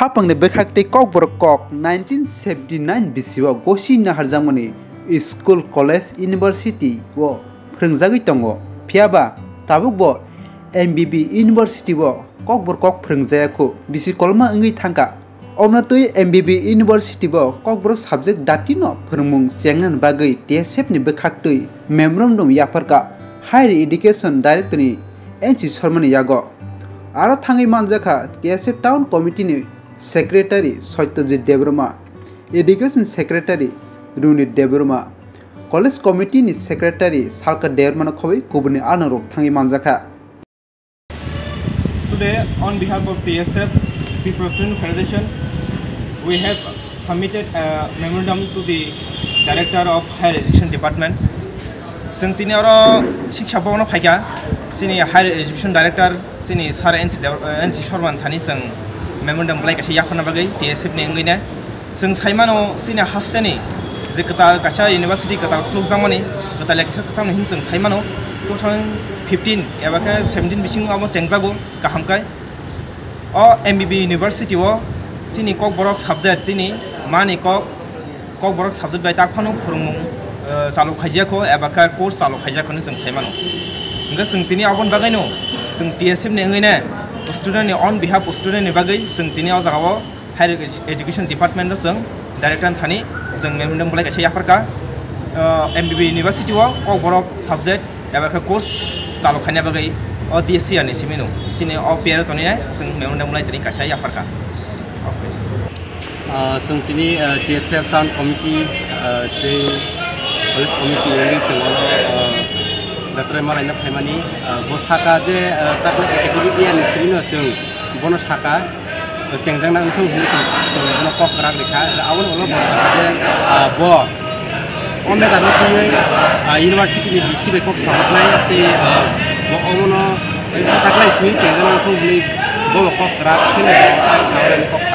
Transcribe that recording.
Hapang bekhakti Kokborok kok 1979 bisiwa gosi naharjamani school college university wo Phwrwngjakya tongo phiaba tabuk bo MBB University wo Kokborok Phwrwngjakya bisi kolma ngui thangka omnatoi MBB University wo Kokborok subject Dakti no phwrwngmung chengnan bagui TSF ni bekhaktui memorandum YapharkhaTSF Higher Education Director ni NC Sarmani yago aro thangi manjakha TSF Town Committee ni Secretary Satyajit Debroma, Education Secretary Runit Debroma, College Committee ni Secretary Salka Debroma Khobi Kubuni Anarok Thangi Manjaka. Today, on behalf of TSF, People's Student Federation, we have submitted a memorandum to the Director of Higher Education Department. Sengtini oro shiksha bawno phaika, sini Higher Education Director, sini Sar NC Shorman thani seng memorandum belai kasih yakna bagai TSF ni ngui ne seng saimano sini hasteni je kata kasih university kata Phwrwngjakmani kata lecture kasam hin seng saimano 2015 ya baka 17 bising amo cengjago kahamkai o MBB University wo sini Kokborok subject sini mani Kokborok subject bai takphano phwrwngmung salu khajako ya baka course salu khajako ni seng saimano engga seng tini abon bagai no seng TSF ni ngui ne student on behalf of student ni bagai seng tini aw jagao Higher Education Department seng director thani seng memorandum belai kasih YapharkhaTSF MBB University wo Kokborok subject eba ka course salu khanya bagai o DSC ani simino sini o piero toni ne seng memorandum belai tani kasih YapharkhaTSF seng tini TSF Town Committee the College Committee ni seng Dr. Malina Famani, Bosaka, Takla Academic and Simino, Bonus Haka, Changjang to Kokborok, our Bo Omega University receive a Cox Hotline, the Omono, Takla, Changjang to Bo Kokborok, Cox